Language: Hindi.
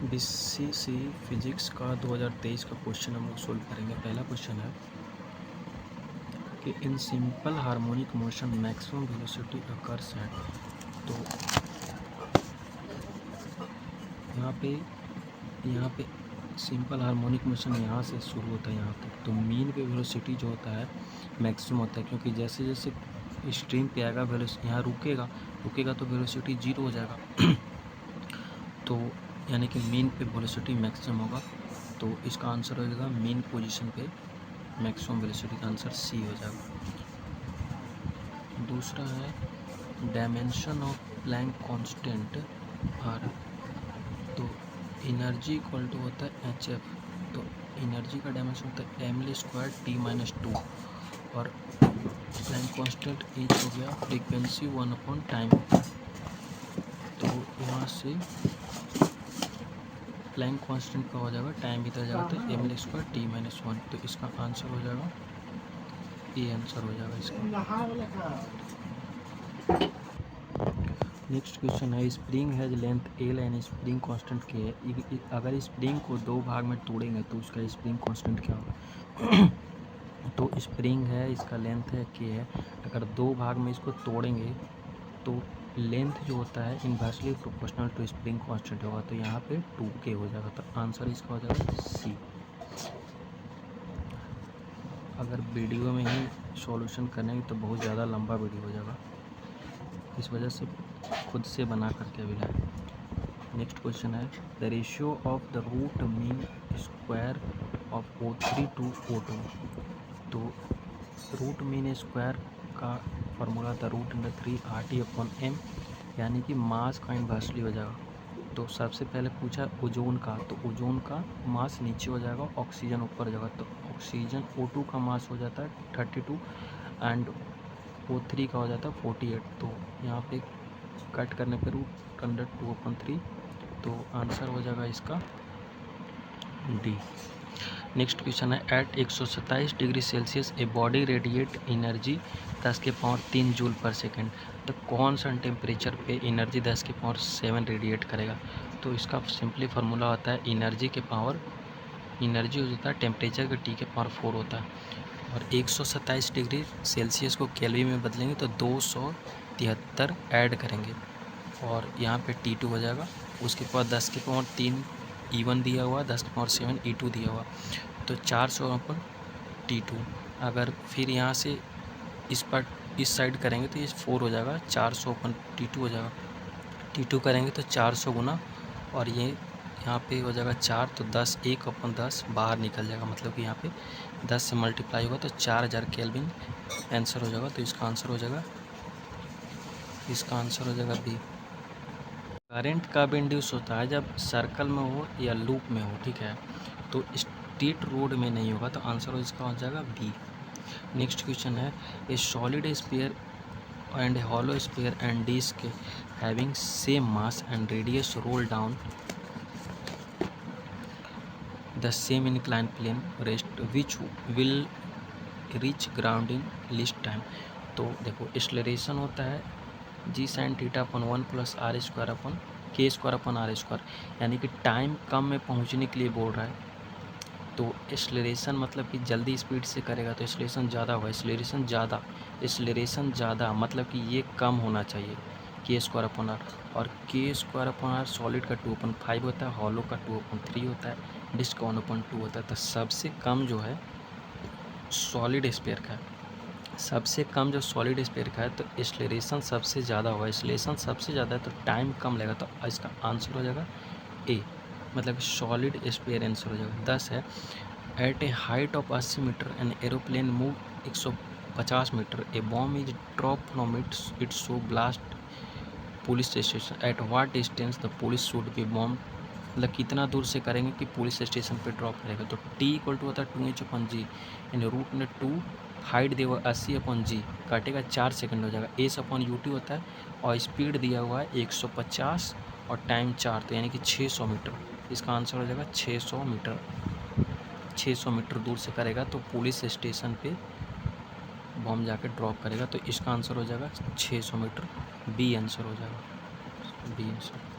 बीसीसी फिजिक्स का 2023 का क्वेश्चन हम लोग सोल्व करेंगे। पहला क्वेश्चन है कि in simple harmonic motion maximum velocity occurs at. तो यहाँ पे सिंपल हार्मोनिक मोशन यहाँ से शुरू होता है यहाँ तक। तो मीन पे वेलोसिटी जो होता है मैक्सिमम होता है, क्योंकि जैसे जैसे स्ट्रीम पे आएगा वेलोसिटी यहाँ रुकेगा तो वेलोसिटी 0 हो जाएगा। तो यानी कि मीन पे वेलोसिटी मैक्सिमम होगा। तो इसका आंसर हो जाएगा मीन पोजीशन पे मैक्सिमम वेलोसिटी का आंसर सी हो जाएगा। दूसरा है dimension of Planck constant are. तो एनर्जी इक्वल टू होता है HF। तो एनर्जी का डायमेंशन होता है mL²T-2 और प्लैंक कांस्टेंट H हो गया फ्रीक्वेंसी 1/टाइम। तो यहाँ से प्लैंक कांस्टेंट का हो जाएगा, टाइम इधर जाएगा तो mL²T-1। तो इसका आंसर हो जाएगा ये आंसर हो जाएगा इसका। नेक्स्ट क्वेश्चन है spring has length L and spring constant K है। अगर स्प्रिंग को दो भाग में तोड़ेंगे तो उसका स्प्रिंग कांस्टेंट क्या होगा? तो स्प्रिंग है, इसका लेंथ है K है। अगर दो भाग में इसको तोड़ेंगे तो लेंथ जो होता है inversely proportional to spring constant होगा। तो यहाँ पे 2K हो जाएगा। तो आंसर इसका हो जाएगा सी। अगर वीडियो में ही सॉल्यूशन करेंगे तो बहुत ज़्यादा लंबा वीडियो हो जाएगा, इस वजह से खुद से बना करके अभी लाए। नेक्स्ट क्वेश्चन है the ratio of the root mean square of O3 to O2। तो रूट मीन स्क्वायर का फार्मूला था √3RT/m, यानी कि मास का इन्वर्सली हो जाएगा। तो सबसे पहले पूछा ओजोन का, तो ओजोन का मास नीचे हो जाएगा, ऑक्सीजन ऊपर हो जाएगा। तो ऑक्सीजन O2 का मास हो जाता है 32 एंड O3 का हो जाता है 48। तो यहाँ पे कट करने पे √2/3। तो आंसर हो जाएगा इसका डी। नेक्स्ट क्वेश्चन है at 127 degree Celsius a body radiate energy 10⁻³ joule per second. तो कौन सा टेम्परेचर पे एनर्जी 10⁻7 रेडिएट करेगा? तो इसका सिंपली फार्मूला होता है एनर्जी हो जाता है टेम्परेचर का T⁴ होता है, और 127 डिग्री सेल्सियस को केल्विन में बदलेंगे तो 273 ऐड करेंगे और यहाँ पे T2 हो जाएगा। उसके बाद 10⁻³ E1 दिया हुआ, 10⁻7 E2 दिया हुआ, तो 400/T2। अगर फिर यहाँ से इस साइड करेंगे तो ये 4 हो जाएगा, 400/T2 हो जाएगा। T2 करेंगे तो 400 गुना, और ये यहाँ पे हो जाएगा 4, तो 10 1/10 बाहर निकल जाएगा, मतलब कि यहाँ पे 10 से मल्टीप्लाई होगा तो 4000 केल्विन आंसर हो जाएगा। तो इसका आंसर हो जाएगा बी। करंट कब इंड्यूस होता है? जब सर्कल में हो या लूप में हो, ठीक है। तो स्ट्रेट रोड में नहीं होगा, तो आंसर इसका हो जाएगा बी। नेक्स्ट क्वेश्चन है a solid sphere and hollow sphere and disc having same mass and radius roll down the same incline plane rest which will reach ground in least time. तो देखो एक्सेलरेशन होता है g/1 + r²/k²/r², यानी कि टाइम कम में पहुंचने के लिए बोल रहा है। तो एक्सेलरेशन मतलब कि जल्दी स्पीड से करेगा तो एक्सेलरेशन ज़्यादा होगा, एक्सेलरेशन ज़्यादा मतलब कि ये कम होना चाहिए k²/r, और k²/r सॉलिड का 2/5 होता है, हॉलो का 2/3 होता है, डिस्क का 1/2 होता है। तो सबसे कम जो है सॉलिड स्फीयर का है, सबसे कम जो सॉलिड स्फीयर का है, तो एक्सेलरेशन सबसे ज़्यादा होगा, एक्सेलरेशन सबसे ज़्यादा है तो टाइम कम लगेगा। तो इसका आंसर हो जाएगा ए, मतलब सॉलिड स्फीयर आंसर हो जाएगा। 10 है at a height of 80 metre an aeroplane move 150 metre a bomb is drop from its so blast police station at what distance the police should be bomb. मतलब कितना दूर से करेंगे कि पुलिस स्टेशन पे ड्रॉप करेगा। तो T = होता है 2h/g इन √2 हाइट दिया हुआ 80/g, काटेगा 4 सेकंड हो जाएगा। S/ut होता है और स्पीड दिया हुआ है 150 और टाइम 4, तो यानी कि 600 मीटर। इसका आंसर हो जाएगा 600 मीटर। 600 मीटर दूर से करेगा तो पुलिस स्टेशन पे बॉम्ब जाके ड्रॉप करेगा। तो इसका आंसर हो जाएगा 600 मीटर, बी आंसर हो जाएगा, बी आंसर।